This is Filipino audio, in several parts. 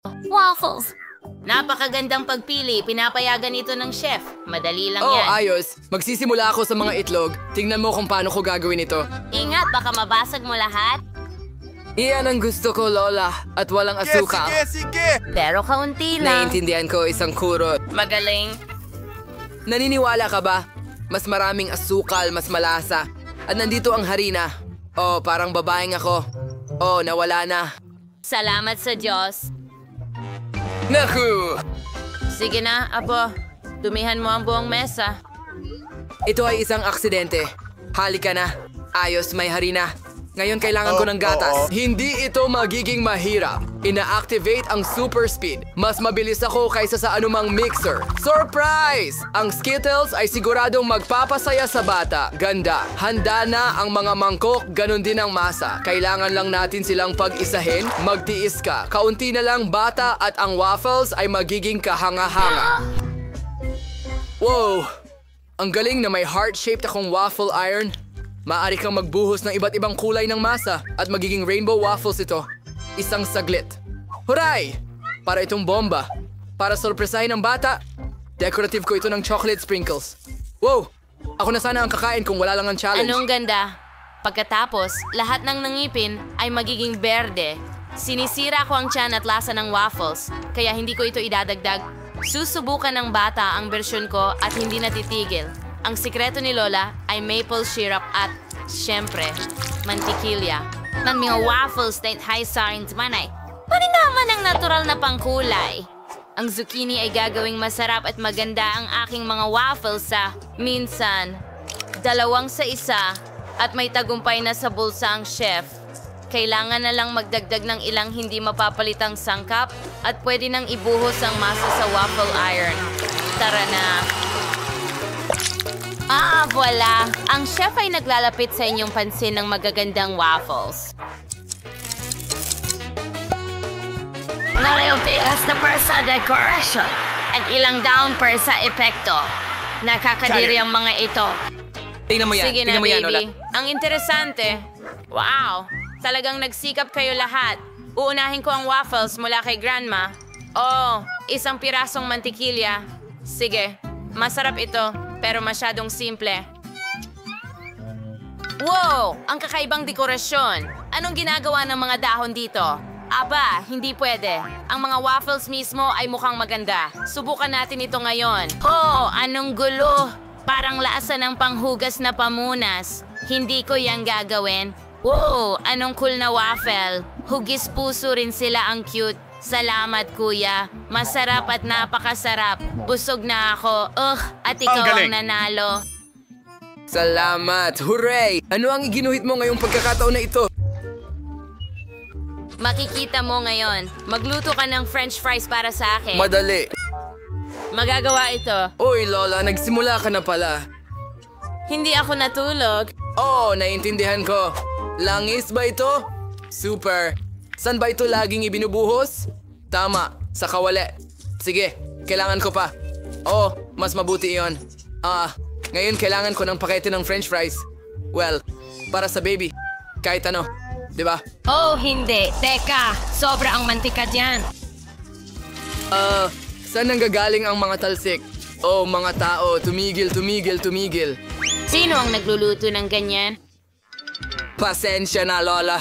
Waffles! Napakagandang pagpili. Pinapayagan ito ng chef. Madali lang Oh, yan. ayos. Magsisimula ako sa mga itlog. Tingnan mo kung paano ko gagawin ito. Ingat, baka mabasag mo lahat. Iyan ang gusto ko, Lola. At walang asukal. Pero kaunti lang. Naiintindihan ko isang kurot. Magaling. Naniniwala ka ba? Mas maraming asukal, mas malasa. At nandito ang harina. Oh, parang babaeng ako. Oh, nawala na. Salamat sa Diyos. Naku! Sige na, Apo. Dumihan mo ang buong mesa. Ito ay isang aksidente. Halika na. Ayos, may harina. Ngayon kailangan ko ng gatas. Hindi ito magiging mahirap. Ina-activate ang super speed. Mas mabilis ako kaysa sa anumang mixer. Surprise! Ang Skittles ay siguradong magpapasaya sa bata. Ganda. Handa na ang mga mangkok, ganun din ang masa. Kailangan lang natin silang pag-isahin. Magtiis ka. Kaunti na lang bata at ang waffles ay magiging kahanga-hanga. Wow! Ang galing na may heart-shaped akong waffle iron. Maaari kang magbuhos ng iba't ibang kulay ng masa at magiging rainbow waffles ito. Isang saglit. Huray! Para itong bomba. Para sorpresahin ang bata, decorative ko ito ng chocolate sprinkles. Wow! Ako na sana ang kakain kung wala lang ang challenge. Anong ganda? Pagkatapos, lahat ng nangipin ay magiging berde. Sinisira ko ang tiyan at lasa ng waffles, kaya hindi ko ito idadagdag. Susubukan ng bata ang bersyon ko at hindi natitigil. Ang sikreto ni Lola ay maple syrup at, syempre, mantikilya. Ng mga waffles na high science man ay naman ang natural na pangkulay. Ang zucchini ay gagawing masarap at maganda ang aking mga waffles sa minsan 2 sa 1 at may tagumpay na sa bulsa ang chef. Kailangan na lang magdagdag ng ilang hindi mapapalitang sangkap at pwede nang ibuhos ang masa sa waffle iron. Tara na! Voila! Ang chef ay naglalapit sa inyong pansin ng magagandang waffles. Narayutias na per sa decoration at ilang down per sa epekto. Nakakadiri ang mga ito. Tingnan mo yan. Sige na, Tingnan mo yan, Lola. baby. Ang interesante. Wow! Talagang nagsikap kayo lahat. Uunahin ko ang waffles mula kay Grandma. Oh, isang pirasong mantikilya. Sige, masarap ito. Pero masyadong simple. Wow! Ang kakaibang dekorasyon. Anong ginagawa ng mga dahon dito? Aba, hindi pwede. Ang mga waffles mismo ay mukhang maganda. Subukan natin ito ngayon. Oh, anong gulo! Parang lasa ng panghugas na pamunas. Hindi ko yang gagawin. Wow! Anong cool na waffle. Hugis puso rin sila, ang cute. Salamat, kuya. Masarap at napakasarap. Busog na ako. At ikaw ang nanalo. Salamat! Hooray! Ano ang iginuhit mo ngayong pagkakataon na ito? Makikita mo ngayon. Magluto ka ng french fries para sa akin. Madali. Magagawa ito. Uy, Lola, nagsimula ka na pala. Hindi ako natulog. Oh, naiintindihan ko. Langis ba ito? Super. San ba ito laging ibinubuhos? Tama, sa kawali. Sige, kailangan ko pa. Oh, mas mabuti iyon. Ngayon kailangan ko ng pakete ng french fries. Well, para sa baby. Kahit ano, di ba? Oh, hindi. Teka, sobra ang mantika diyan. Saan nanggagaling ang mga talsik? Oh, mga tao, tumigil, tumigil, tumigil. Sino ang nagluluto ng ganyan? Pasensya na, Lola.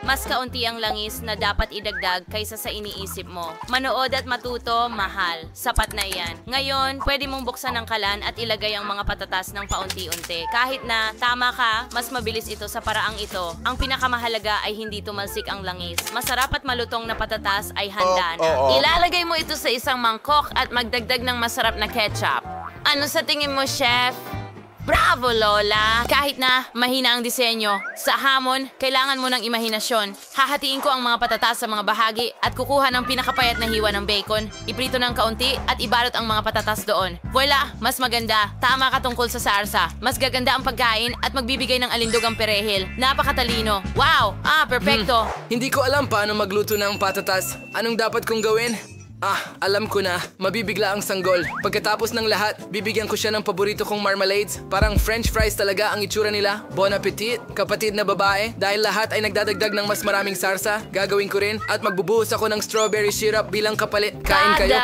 Mas kaunti ang langis na dapat idagdag kaysa sa iniisip mo. Manood at matuto, mahal. Sapat na iyan. Ngayon, pwede mong buksan ang kalan at ilagay ang mga patatas ng paunti-unti. Kahit na, tama ka, mas mabilis ito sa paraang ito. Ang pinakamahalaga ay hindi tumalsik ang langis. Masarap at malutong na patatas ay handa na. Ilalagay mo ito sa isang mangkok at magdagdag ng masarap na ketchup. Ano sa tingin mo, chef? Bravo, Lola! Kahit na mahina ang disenyo, sa hamon, kailangan mo ng imahinasyon. Hahatiin ko ang mga patatas sa mga bahagi at kukuha ng pinakapayat na hiwa ng bacon, iprito ng kaunti at ibalot ang mga patatas doon. Voila! Mas maganda. Tama ka tungkol sa sarsa. Mas gaganda ang pagkain at magbibigay ng alindog ang perehil. Napakatalino. Wow! Perpekto! Hindi ko alam paano magluto ng patatas. Anong dapat kong gawin? Alam ko na. Mabibigla ang sanggol. Pagkatapos ng lahat, bibigyan ko siya ng paborito kong marmalades. Parang french fries talaga ang itsura nila. Bon appetit, kapatid na babae. Dahil lahat ay nagdadagdag ng mas maraming sarsa, gagawin ko rin at magbubuhos ako ng strawberry syrup bilang kapalit. Kain kayo.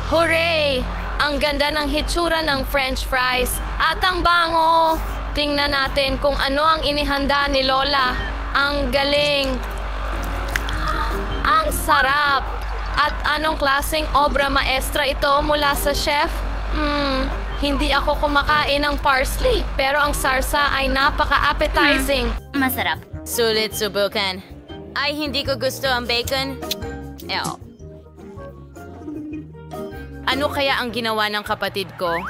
Hooray! Ang ganda ng hitsura ng french fries at ang bango. Tingnan natin kung ano ang inihanda ni Lola. Ang galing. Ang sarap. At anong klaseng obra maestra ito mula sa chef? Hindi ako kumakain ng parsley, pero ang sarsa ay napaka-appetizing. Masarap. Sulit subukan. Ay, hindi ko gusto ang bacon. Ew. Ano kaya ang ginawa ng kapatid ko?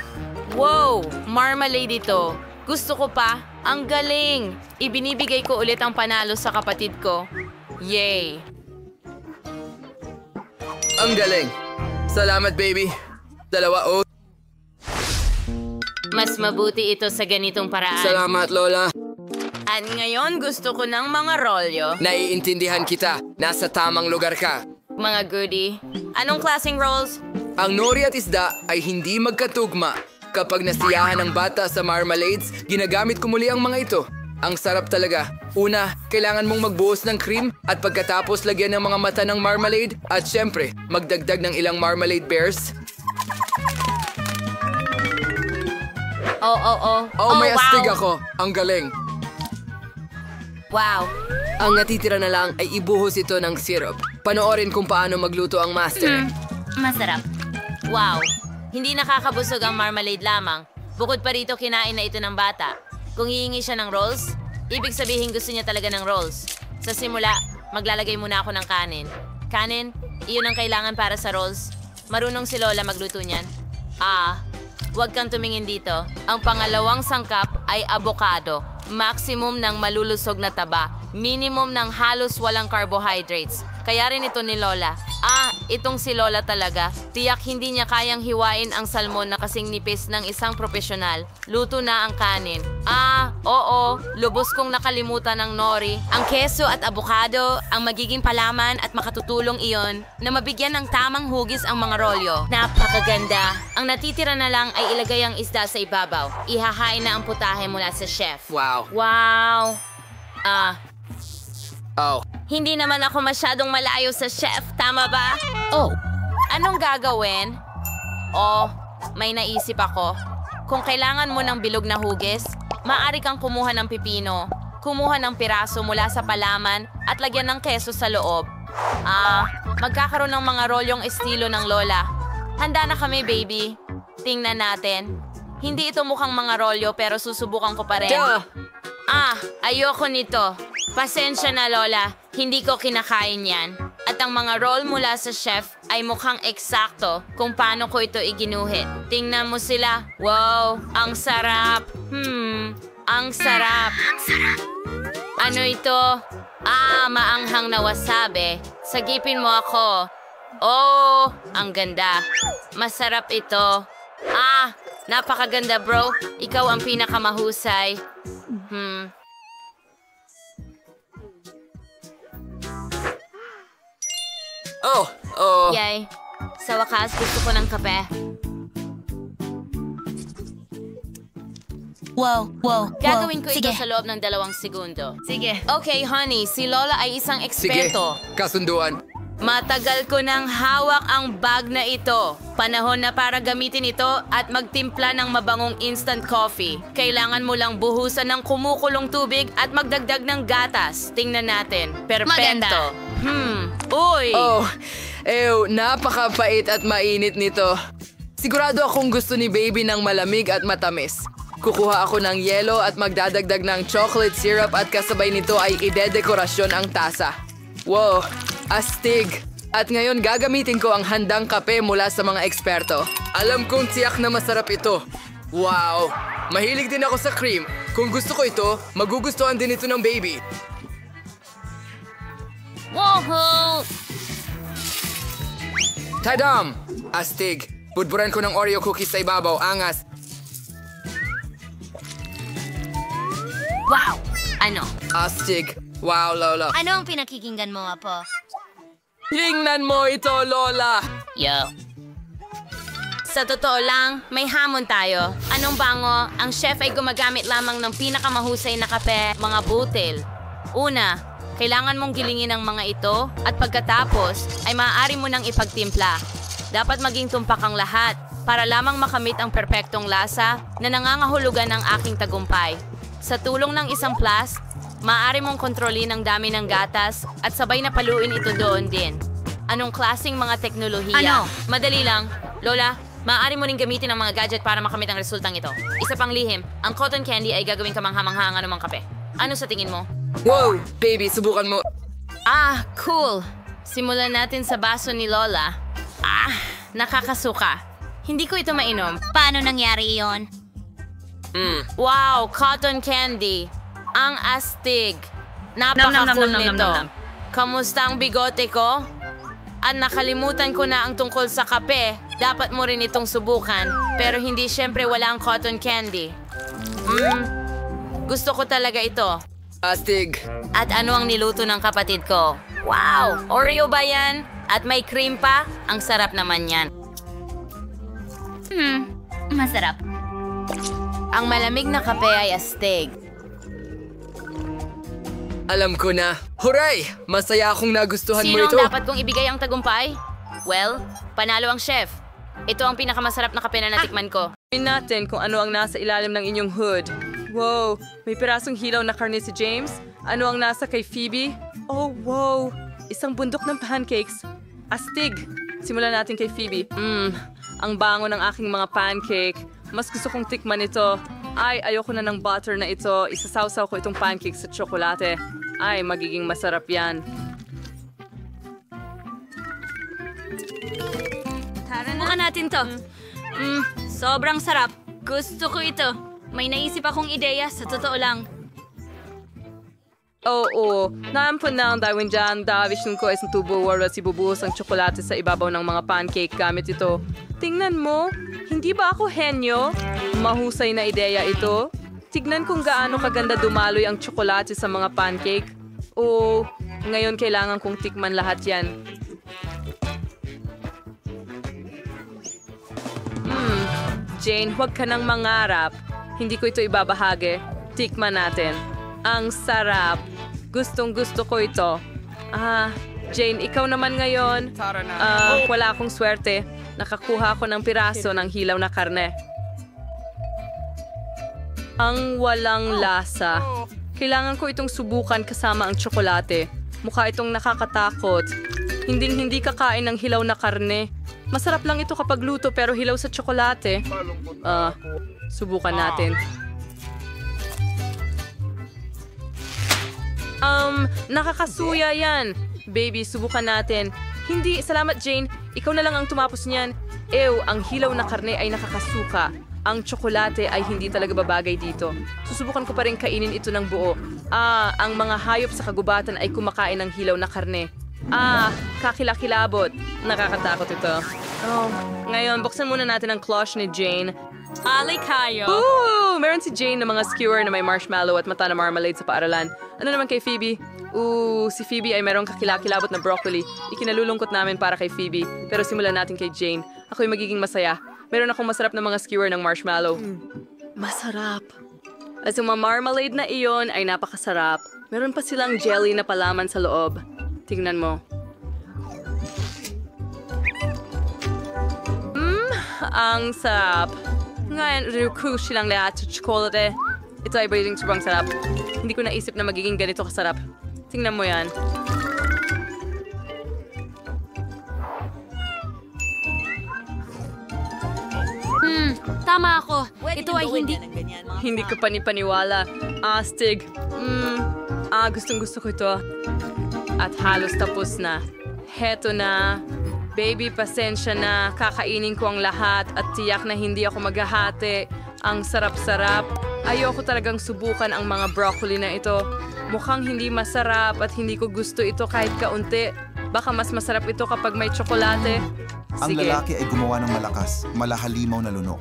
Wow! Marmalade ito. Gusto ko pa. Ang galing! Ibinibigay ko ulit ang panalo sa kapatid ko. Yay! Ang galing. Salamat, baby. Dalawa. Mas mabuti ito sa ganitong paraan. Salamat, Lola. At ngayon gusto ko ng mga rolyo. Naiintindihan kita. Nasa tamang lugar ka. Mga goodie. Anong klaseng rolls? Ang nori at isda ay hindi magkatugma. Kapag nasiyahan ng bata sa marmalades, ginagamit ko muli ang mga ito. Ang sarap talaga. Una, kailangan mong magbuhos ng cream at pagkatapos lagyan ng mga mata ng marmalade at syempre, magdagdag ng ilang marmalade bears. May astig ako. Ang galing. Wow. Ang natitira na lang ay ibuhos ito ng syrup. Panoorin kung paano magluto ang master. Masarap. Wow. Hindi nakakabusog ang marmalade lamang. Bukod pa rito, kinain na ito ng bata. Kung hihingi siya ng rolls, ibig sabihin gusto niya talaga ng rolls. Sa simula, maglalagay muna ako ng kanin. Kanin, iyon ang kailangan para sa rolls. Marunong si Lola magluto niyan. Huwag kang tumingin dito. Ang pangalawang sangkap ay avocado. Maximum ng malulusog na taba. Minimum ng halos walang carbohydrates. Kaya rin ito ni Lola. Itong si Lola talaga. Tiyak hindi niya kayang hiwain ang salmon na kasing nipis ng isang profesional. Luto na ang kanin. Oo. Lubos kong nakalimutan ng nori. Ang keso at abukado, ang magiging palaman at makatutulong iyon na mabigyan ng tamang hugis ang mga rolyo. Napakaganda. Ang natitira na lang ay ilagay ang isda sa ibabaw. Ihahain na ang putahe mula sa chef. Wow. Hindi naman ako masyadong malayo sa chef, tama ba? Anong gagawin? May naisip ako. Kung kailangan mo ng bilog na hugis, maaari kang kumuha ng pipino, kumuha ng piraso mula sa palaman at lagyan ng keso sa loob. Magkakaroon ng mga rolyong estilo ng Lola. Handa na kami, baby. Tingnan natin. Hindi ito mukhang mga rolyo pero susubukan ko pa rin. Ayoko nito. Pasensya na, Lola. Hindi ko kinakain yan. At ang mga roll mula sa chef ay mukhang eksakto kung paano ko ito iginuhit. Tingnan mo sila. Wow, ang sarap. Ang sarap. Ano ito? Maanghang na wasabi. Sagipin mo ako. Ang ganda. Masarap ito. Napakaganda, bro. Ikaw ang pinakamahusay. Yay. Sa wakas, gusto ko ng kape. Wow. Gagawin ko ito Sige. sa loob ng 2 segundo. Sige. Okay, honey. Si Lola ay isang Sige, eksperto. kasunduan. Matagal ko nang hawak ang bag na ito. Panahon na para gamitin ito at magtimpla ng mabangong instant coffee. Kailangan mo lang buhusan ng kumukulong tubig at magdagdag ng gatas. Tingnan natin. Perpento. Maganda. Uy! Napakapait at mainit nito. Sigurado akong gusto ni baby ng malamig at matamis. Kukuha ako ng yelo at magdadagdag ng chocolate syrup at kasabay nito ay idedekorasyon ang tasa. Wow, astig! At ngayon gagamitin ko ang handang kape mula sa mga eksperto. Alam kong tiyak na masarap ito. Wow! Mahilig din ako sa cream. Kung gusto ko ito, magugustuhan din ito ng baby. Woohoo! Tadam! Astig! Budburan ko ng Oreo cookies sa ibabaw. Angas! Wow! Ano? Astig! Wow, Lola. Ano ang pinakikinggan mo, Apo? Tingnan mo ito, Lola! Yo. Sa totoo lang, may hamon tayo. Anong bango? Ang chef ay gumagamit lamang ng pinakamahusay na kape, mga butil. Una, kailangan mong gilingin ang mga ito at pagkatapos ay maaari mo nang ipagtimpla. Dapat maging tumpak ang lahat para lamang makamit ang perpektong lasa na nangangahulugan ng aking tagumpay. Sa tulong ng isang flask, maaari mong kontrolin ang dami ng gatas at sabay na paluin ito doon din. Anong klaseng mga teknolohiya? Ano? Madali lang. Lola, maaari mo rin gamitin ang mga gadget para makamit ang resultang ito. Isa pang lihim, ang cotton candy ay gagawing kamangha-mangha ang anumang kape. Ano sa tingin mo? Wow, baby, subukan mo. Ah, cool. Simulan natin sa baso ni Lola. Ah, nakakasuka. Hindi ko ito mainom. Paano nangyari iyon? Wow, cotton candy. Ang astig. Napaka-cool nito. Kamusta ang bigote ko? At nakalimutan ko na ang tungkol sa kape. Dapat mo rin itong subukan. Pero hindi syempre wala ang cotton candy. Gusto ko talaga ito. Astig. At ano ang niluto ng kapatid ko? Wow! Oreo ba yan? At may cream pa? Ang sarap naman yan. Masarap. Ang malamig na kape ay astig. Alam ko na. Huray! Masaya akong nagustuhan mo Sino ito. ang dapat kong ibigay ang tagumpay? Well, panalo ang chef. Ito ang pinakamasarap na kape na natikman ko. Tingnan natin kung ano ang nasa ilalim ng inyong hood. Wow, may pirasong hilaw na karne si James. Ano ang nasa kay Phoebe? Oh, wow, isang bundok ng pancakes. Astig. Simulan natin kay Phoebe. Ang bango ng aking mga pancake. Mas gusto kong tikman ito. Ay, ayoko na ng butter na ito. Isasawsaw ko itong pancake sa tsokolate. Ay, magiging masarap yan. Subukan natin to. Sobrang sarap. Gusto ko ito. May naisip akong ideya, sa totoo lang. Oo, naampun na ang Darwin dyan. Davision ko isang tubo wala si bubuhos ang tsokolate sa ibabaw ng mga pancake gamit ito. Tingnan mo, hindi ba ako henyo? Mahusay na ideya ito. Tignan kung gaano kaganda dumaloy ang tsokolate sa mga pancake. Oo, ngayon kailangan kong tikman lahat yan. Jane, huwag ka nang mangarap. Hindi ko ito ibabahagi. Tikman natin. Ang sarap. Gustong gusto ko ito. Jane, ikaw naman ngayon. Wala akong swerte. Nakakuha ako ng piraso ng hilaw na karne. Ang walang lasa. Kailangan ko itong subukan kasama ang tsokolate. Mukha itong nakakatakot. Hindi kakain ng hilaw na karne. Masarap lang ito kapag luto pero hilaw sa tsokolate. Subukan natin. Nakakasuya yan. Baby, subukan natin. Hindi, salamat Jane. Ikaw na lang ang tumapos niyan. Ew, ang hilaw na karne ay nakakasuka. Ang tsokolate ay hindi talaga babagay dito. Susubukan ko pa rin kainin ito ng buo. Ang mga hayop sa kagubatan ay kumakain ng hilaw na karne. Kakilakilabot. Nakakatakot ito. Ngayon, buksan muna natin ang cloche ni Jane. Alay kayo. Ooh! Meron si Jane na mga skewer na may marshmallow at mata na marmalade sa paaralan. Ano naman kay Phoebe? Si Phoebe ay merong kakilakilabot na broccoli. Ikinalulungkot namin para kay Phoebe. Pero simulan natin kay Jane. Ako'y magiging masaya. Meron akong masarap na mga skewer ng marshmallow. Masarap. At yung mga marmalade na iyon ay napakasarap. Meron pa silang jelly na palaman sa loob. Tingnan mo. Ang sarap. Ngayon, cruise silang lahat sa tsokolate. Ito ay baging sobrang sarap. Hindi ko naisip na magiging ganito kasarap. Tingnan mo yan. Tama ako. Ito ay hindi... Hindi ko panipaniwala. Astig. Gustong gusto ko ito. At halos tapos na. Heto na. Baby, pasensya na. Kakainin ko ang lahat at tiyak na hindi ako maghahati. Ang sarap-sarap. Ayoko talagang subukan ang mga broccoli na ito. Mukhang hindi masarap at hindi ko gusto ito kahit kaunti. Baka mas masarap ito kapag may tsokolate. Ang Sige. lalaki ay gumawa ng malakas, malahalimaw na lunok.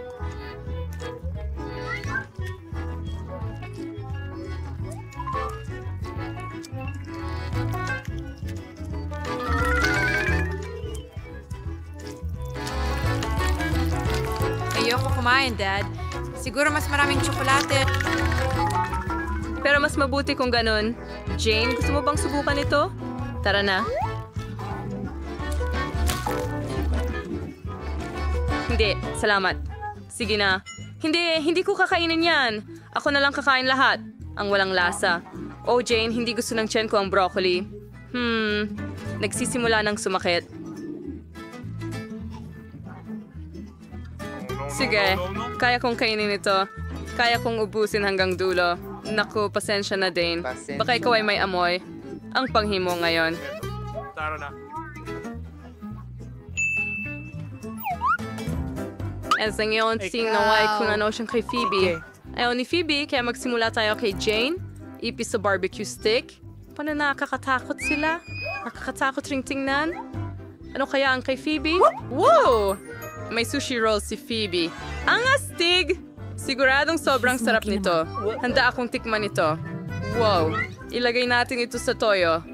kumain, Dad. Siguro mas maraming tsokolate. Pero mas mabuti kung ganun. Jane, gusto mo bang subukan ito? Tara na. Hindi, salamat. Sige na. Hindi ko kakainin yan. Ako na lang kakain lahat. Ang walang lasa. Oh, Jane, hindi gusto ng tiyan ko ang broccoli. Nagsisimula ng sumakit. Sige, kaya kong kainin ito. Kaya kong ubusin hanggang dulo. Naku, pasensya na, Dane. Baka ikaw ay may amoy. Ang panghimo ngayon. As ang iyon, tinaway kung ano siyang kay Phoebe. Ayaw ni Phoebe, kaya magsimula tayo kay Jane. Ipis sa barbecue stick. Paano nakakatakot sila? Nakakatakot ring tingnan? Ano kaya ang kay Phoebe? Wow! May sushi roll si Phoebe. Ang astig! Siguradong sobrang sarap nito. Handa akong tikman ito. Wow! Ilagay natin ito sa toyo.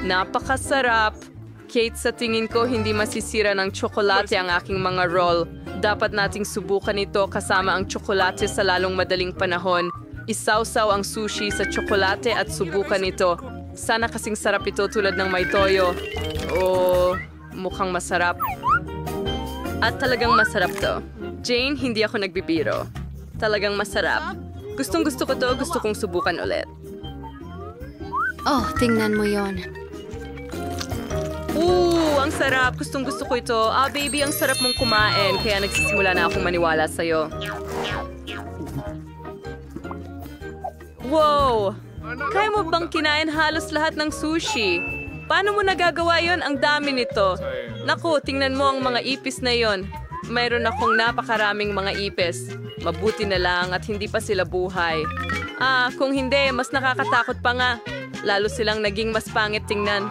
Napakasarap! Kate, sa tingin ko hindi masisira ng tsokolate ang aking mga roll. Dapat nating subukan ito kasama ang tsokolate sa lalong madaling panahon. Isawsaw ang sushi sa tsokolate at subukan ito. Sana kasing sarap ito tulad ng may toyo. Oh, mukhang masarap. At talagang masarap to. Jane, hindi ako nagbibiro. Talagang masarap. Gustong-gusto ko to, gusto kong subukan ulit. Oh, tingnan mo yon. Ang sarap. Gustong-gusto ko ito. Baby, ang sarap mong kumain. Kaya nagsisimula na akong maniwala sa'yo. Wow! Kaya mo bang kinain halos lahat ng sushi? Paano mo nagagawa yon? Ang dami nito. Naku, tingnan mo ang mga ipis na yon. Mayroon akong napakaraming mga ipis. Mabuti na lang at hindi pa sila buhay. Kung hindi, mas nakakatakot pa nga. Lalo silang naging mas pangit tingnan.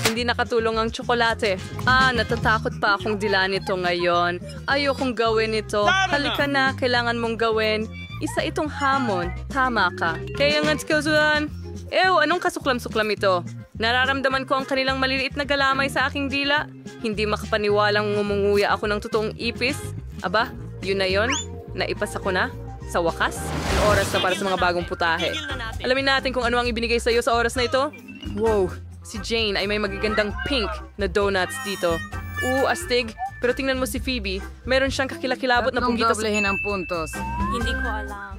Hindi nakatulong ang tsokolate. Natatakot pa akong dilaan ito ngayon. Ayokong gawin ito. Halika na, kailangan mong gawin. Isa itong hamon. Tama ka. Kaya nga, Skilzulan. Anong kasuklam-suklam ito? Nararamdaman ko ang kanilang maliliit na galamay sa aking dila. Hindi makapaniwalang ngumunguya ako ng totoong ipis. Aba, yun na yun. Naipas ako na. Sa wakas, ang oras na para sa mga bagong putahe. Alamin natin kung ano ang ibinigay sa iyo sa oras na ito. Wow, si Jane ay may magagandang pink na donuts dito. Astig. Pero tingnan mo si Phoebe. Meron siyang kakilakilabot na punggita sa... doblehin ang puntos. Hindi ko alam.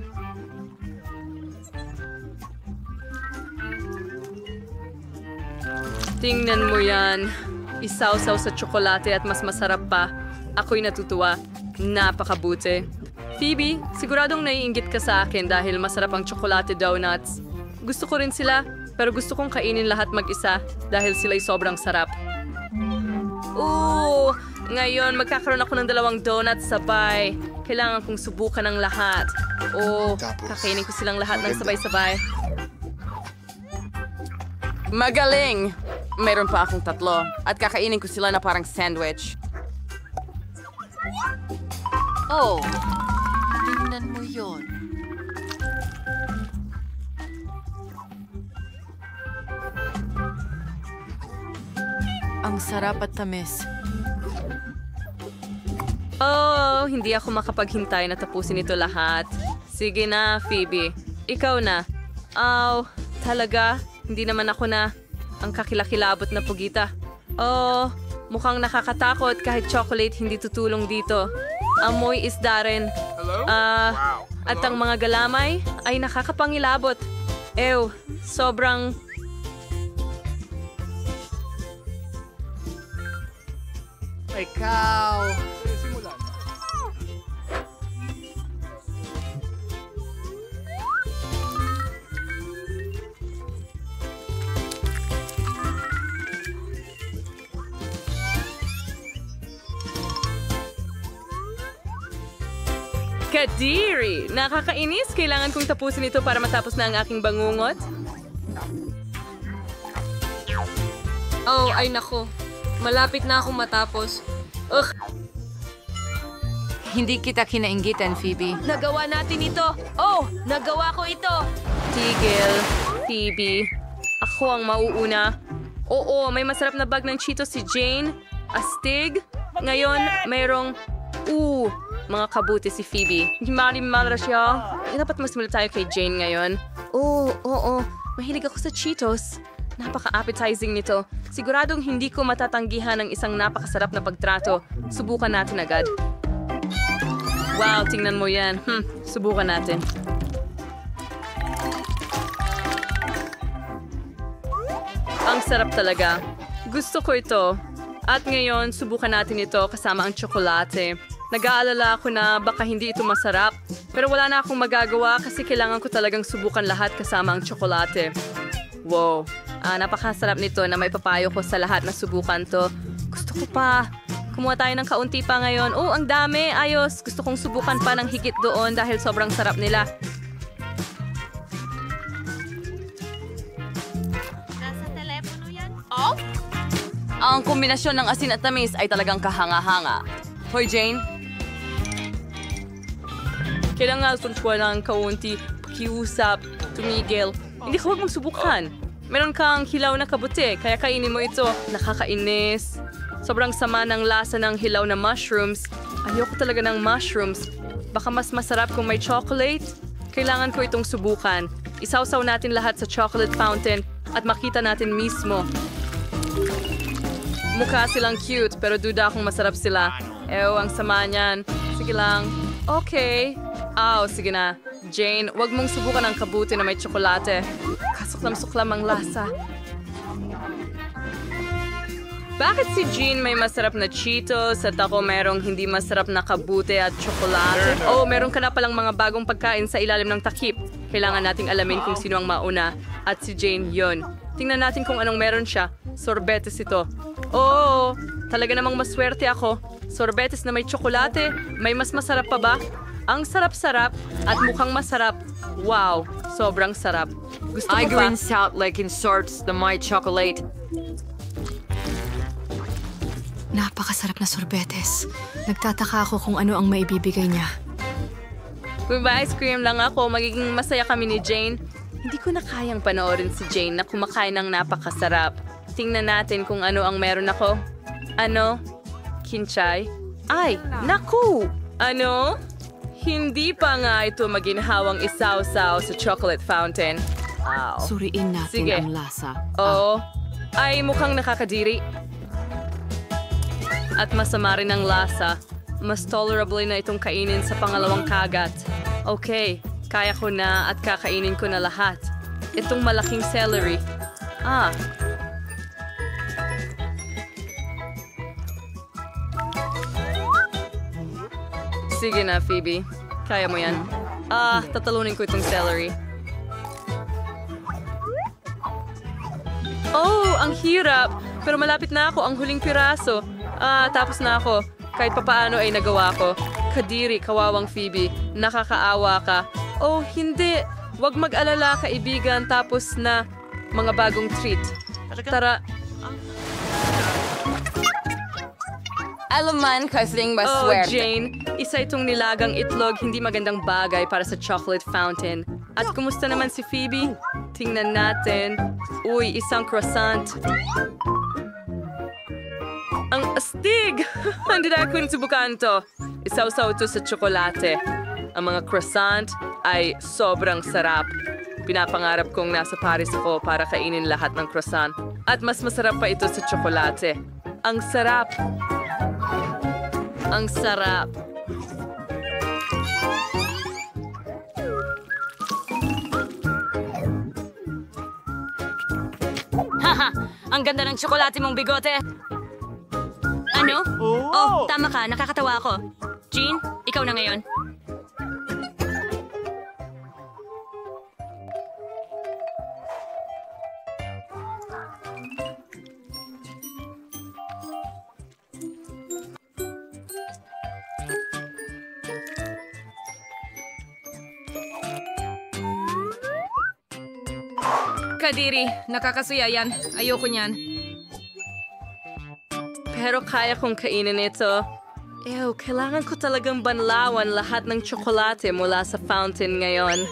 Tingnan mo yan. Isawsaw sa tsokolate at mas masarap pa. Ako'y natutuwa. Napakabuti. Phoebe, siguradong naiinggit ka sa akin dahil masarap ang tsokolate donuts. Gusto ko rin sila, pero gusto kong kainin lahat mag-isa dahil sila'y sobrang sarap. Ngayon magkakaroon ako ng 2 donuts sabay. Kailangan kong subukan ng lahat. Kakainin ko silang lahat ng sabay-sabay. Magaling! Mayroon pa akong 3 at kakainin ko sila na parang sandwich. Tingnan mo yon. Ang sarap at tamis. Hindi ako makapaghintay na tapusin ito lahat. Sige na, Phoebe. Ikaw na. Talaga? Hindi naman ako na ang kakilakilabot na pugita. Mukhang nakakatakot kahit chocolate hindi tutulong dito. Amoy isda rin. At ang mga galamay ay nakakapangilabot. Sobrang... Ikaw! Kadiri! Nakakainis. Kailangan kong tapusin ito para matapos na ang aking bangungot. Ay nako. Malapit na akong matapos. Hindi kita kinainggitan, Phoebe. Nagawa natin ito. Nagawa ko ito. Tigil, Phoebe. Ako ang mauuna. May masarap na bag ng Cheetos si Jane. Astig. Ngayon, mayroong... mga kabuti si Phoebe. Mali-mala siya. Dapat mas mula tayo kay Jane ngayon. Oo. Mahilig ako sa Cheetos. Napaka-appetizing nito. Siguradong hindi ko matatanggihan ang isang napakasarap na pagtrato. Subukan natin agad. Wow, tingnan mo yan. Subukan natin. Ang sarap talaga. Gusto ko ito. At ngayon, subukan natin ito kasama ang tsokolate. Nag-aalala ako na baka hindi ito masarap. Pero wala na akong magagawa kasi kailangan ko talagang subukan lahat kasama ang tsokolate. Wow, napakasarap nito na may papayo ko sa lahat na subukan to. Gusto ko pa. Kumuha tayo ng kaunti pa ngayon. Ang dami. Ayos. Gusto kong subukan pa ng higit doon dahil sobrang sarap nila. Ang kombinasyon ng asin at tamis ay talagang kahanga-hanga. Hoy, Jane. Kailangan ko ng kaunti, pakiusap, tumigil. Hindi ka huwag mong subukan. Meron kang hilaw na kabuti, kaya kainin mo ito. Nakakainis. Sobrang sama ng lasa ng hilaw na mushrooms. Ayoko talaga ng mushrooms. Baka mas masarap kung may chocolate. Kailangan ko itong subukan. Isawsaw natin lahat sa chocolate fountain at makita natin mismo. Mukha silang cute, pero duda akong masarap sila. Ang sama niyan. Sige lang. Okay. Sige na. Jane, wag mong subukan ang kabuti na may tsokolate. Kasuklam-suklam ang lasa. Bakit si Jean may masarap na Cheetos at ako merong hindi masarap na kabuti at tsokolate? Meron ka na palang mga bagong pagkain sa ilalim ng takip. Kailangan nating alamin kung sino ang mauna. At si Jane yon. Tingnan natin kung anong meron siya. Sorbetes ito. Talaga namang maswerte ako. Sorbetes na may tsokolate. May mas masarap pa ba? Ang sarap-sarap at mukhang masarap. Wow, sobrang sarap. Gusto ko pa. out like in sorts the my chocolate. Napakasarap na sorbetes. Nagtataka ako kung ano ang maibibigay niya. Kung ba ice cream lang ako, magiging masaya kami ni Jane. Hindi ko na kayang panoorin si Jane na kumakain ng napakasarap. Tingnan natin kung ano ang meron ako. Kinchay? Ay, naku! Hindi pa nga ito maginhawang isaw-saw sa chocolate fountain. Suriin natin Sige. ang lasa. Ay mukhang nakakadiri. At masama rin ang lasa. Mas tolerable na itong kainin sa pangalawang kagat. Okay, kaya ko na at kakainin ko na lahat. Itong malaking celery. Sige na, Phoebe. Kaya mo yan. Tatalunin ko itong celery. Ang hirap. Pero malapit na ako. Ang huling piraso. Tapos na ako. Kahit papaano ay nagawa ko. Kadiri, kawawang Phoebe. Nakakaawa ka. Hindi. Huwag mag-alala, kaibigan. Tapos na mga bagong treat. Tara. Alaman kasing maswerte. Jane, isa itong nilagang itlog, hindi magandang bagay para sa chocolate fountain. At kumusta naman si Phoebe? Tingnan natin. Isang croissant. Ang astig! Hindi na akong subukan to. Isaw-saw ito sa tsokolate. Ang mga croissant ay sobrang sarap. Pinapangarap kong nasa Paris ako para kainin lahat ng croissant. At mas masarap pa ito sa tsokolate. Ang sarap! Ang sarap. Haha! Ang ganda ng tsokolate mong bigote! Ano? Tama ka. Nakakatawa ako. Jean, ikaw na ngayon. Kadiri, nakakasuya yan. Ayoko niyan. Pero kaya kong kainin ito. Kailangan ko talagang banlawan lahat ng tsokolate mula sa fountain ngayon.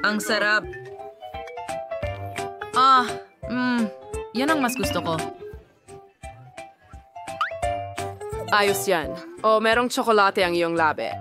Ang sarap. Yan ang mas gusto ko. Ayos yan. O, merong tsokolate ang iyong labi.